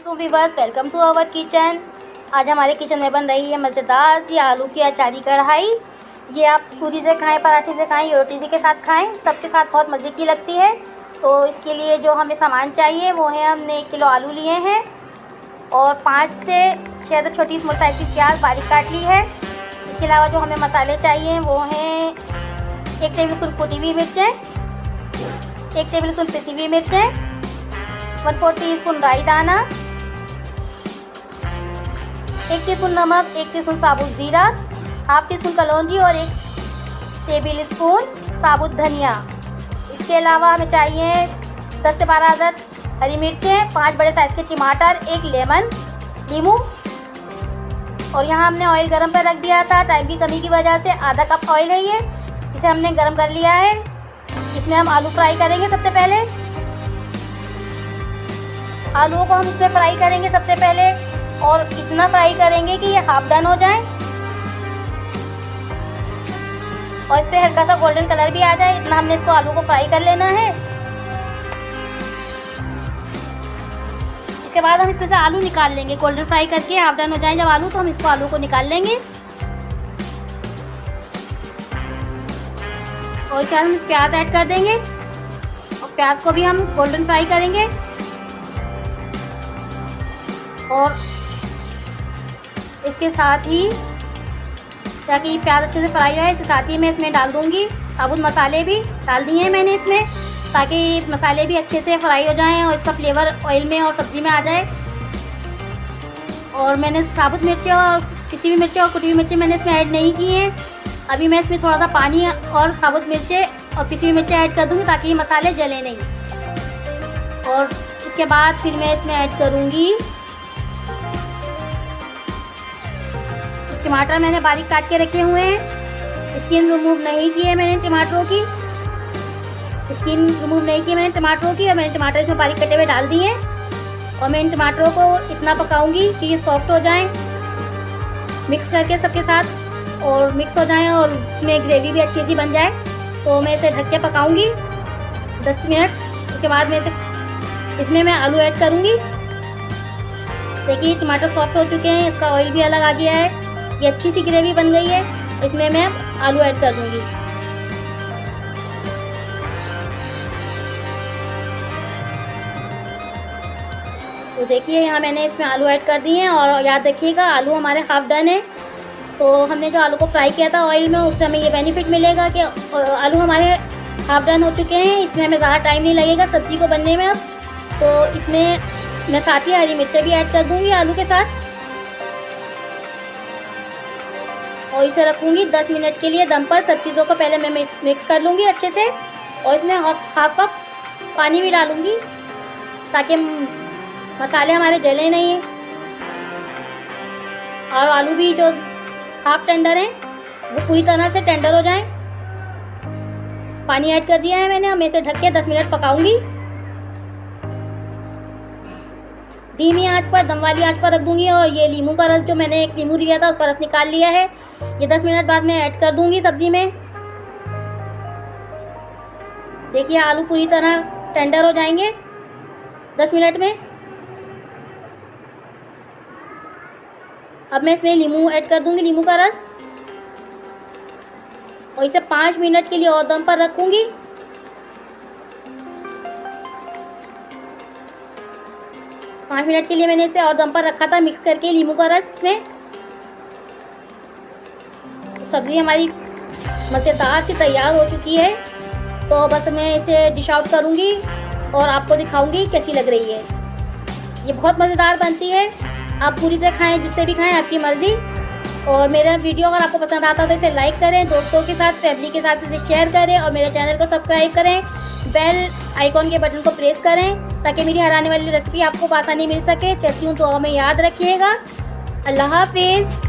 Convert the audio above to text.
वालेकुम viewers, welcome to our kitchen. आज हमारे किचन में बन रही है मज़ेदार सी आलू की अचारी कढ़ाई। ये आप पूरी से खाएं, पराठे से खाएं, रोटी के साथ खाएं, सबके साथ बहुत मज़े की लगती है। तो इसके लिए जो हमें सामान चाहिए वो है, हमने 1 किलो आलू लिए हैं और 5 से 6 छोटी स्मॉल साइज़ की प्याज बारीक काट ली है। इसके अलावा जो हमें मसाले चाहिए वो हैं 1 टेबल स्पून कुटी हुई मिर्चें, 1 टेबल स्पून पिसी हुई मिर्चें, 1/4 टीस्पून राई दाना, 1 टीस्पून नमक, 1 टीस्पून साबुत ज़ीरा, हाफ टी स्पून कलौंजी और 1 टेबल स्पून साबुत धनिया। इसके अलावा हमें चाहिए 10 से 12 अदद हरी मिर्चें, 5 बड़े साइज़ के टमाटर, 1 लेमन, नींबू। और यहाँ हमने ऑयल गरम पर रख दिया था, टाइम की कमी की वजह से आधा कप ऑयल है ये, इसे हमने गरम कर लिया है। इसमें हम आलू फ्राई करेंगे। सबसे पहले आलूओं को हम इसमें फ्राई करेंगे सबसे पहले, और इतना फ्राई करेंगे कि ये हाफ डन हो जाए और इस पर हल्का सा गोल्डन कलर भी आ जाए। इतना हमने इसको आलू को फ्राई कर लेना है। इसके बाद हम इसमें से आलू निकाल लेंगे। गोल्डन फ्राई करके हाफ डन हो जाए जब आलू, तो हम इसको आलू को निकाल लेंगे। और इसके बाद हम प्याज ऐड कर देंगे और प्याज को भी हम गोल्डन फ्राई करेंगे। और इसके साथ ही ताकि प्याज अच्छे से फ्राई हो, इसके साथ ही मैं इसमें डाल दूंगी साबुत मसाले भी डाल दिए हैं मैंने इसमें, ताकि मसाले भी अच्छे से फ्राई हो जाएं और इसका फ्लेवर ऑयल में और सब्ज़ी में आ जाए। और मैंने साबुत मिर्चें और पिसी हुई मिर्चें और कुटी हुई मिर्चें मैंने इसमें ऐड नहीं की हैं। अभी मैं इसमें थोड़ा सा पानी और साबुत मिर्चें और पिसी हुई मिर्चें ऐड कर दूँगी ताकि ये मसाले जले नहीं। और इसके बाद फिर मैं इसमें ऐड करूँगी टमाटर। मैंने बारीक काट के रखे हुए हैं, स्किन रिमूव नहीं की है मैंने टमाटरों की, स्किन रिमूव नहीं की मैंने टमाटरों की। और मैंने टमाटर इसमें बारीक कटे हुए डाल दिए और मैं इन टमाटरों को इतना पकाऊंगी कि ये सॉफ्ट हो जाएं, मिक्स करके सबके साथ और मिक्स हो जाएं और इसमें ग्रेवी भी अच्छी सी बन जाए। तो मैं इसे ढक के पकाऊंगी 10 मिनट। उसके बाद मैं इसमें मैं आलू ऐड करूँगी। देखिए टमाटर सॉफ्ट हो चुके हैं, इसका ऑयल भी अलग आ गया है, ये अच्छी सी ग्रेवी बन गई है। इसमें मैं आलू ऐड कर दूंगी। तो देखिए यहाँ मैंने इसमें आलू ऐड कर दिए हैं। और याद रखिएगा आलू हमारे हाफ डन है। तो हमने जो आलू को फ्राई किया था ऑयल में, उससे हमें ये बेनिफिट मिलेगा कि आलू हमारे हाफ डन हो चुके हैं। इसमें हमें ज़्यादा टाइम नहीं लगेगा सब्ज़ी को बनने में। अब तो इसमें मैं साथ ही हरी मिर्चें भी ऐड कर दूँगी आलू के साथ और इसे रखूँगी 10 मिनट के लिए दम पर। सब चीज़ों को पहले मैं मिक्स कर लूँगी अच्छे से और इसमें हाफ कप पानी भी डालूँगी ताकि मसाले हमारे जले नहीं। और आलू भी जो हाफ टेंडर हैं वो पूरी तरह से टेंडर हो जाएं। पानी ऐड कर दिया है मैंने। अब मैं इसे ढक के 10 मिनट पकाऊँगी। धीमी आंच पर, दम वाली आंच पर रख दूँगी। और ये नींबू का रस, जो मैंने 1 नींबू लिया था उसका रस निकाल लिया है, ये 10 मिनट बाद मैं ऐड कर दूंगी सब्ज़ी में। देखिए आलू पूरी तरह टेंडर हो जाएंगे 10 मिनट में। अब मैं इसमें नींबू ऐड कर दूंगी, नींबू का रस, और इसे 5 मिनट के लिए और दम पर रखूंगी। पाँच मिनट के लिए मैंने इसे और दम पर रखा था मिक्स करके नींबू का रस इसमें। सब्ज़ी हमारी मज़ेदार सी तैयार हो चुकी है। तो बस मैं इसे डिश आउट करूँगी और आपको दिखाऊँगी कैसी लग रही है। ये बहुत मज़ेदार बनती है। आप पूरी से खाएं, जिससे भी खाएं, आपकी मर्ज़ी। और मेरा वीडियो अगर आपको पसंद आता है तो इसे लाइक करें, दोस्तों के साथ, फैमिली के साथ इसे शेयर करें और मेरे चैनल को सब्सक्राइब करें। बेल आइकॉन के बटन को प्रेस करें ताकि मेरी हर आने वाली रेसिपी आपको आसानी मिल सके। चलती हूँ, दुआ में याद रखिएगा। अल्लाह हाफिज़।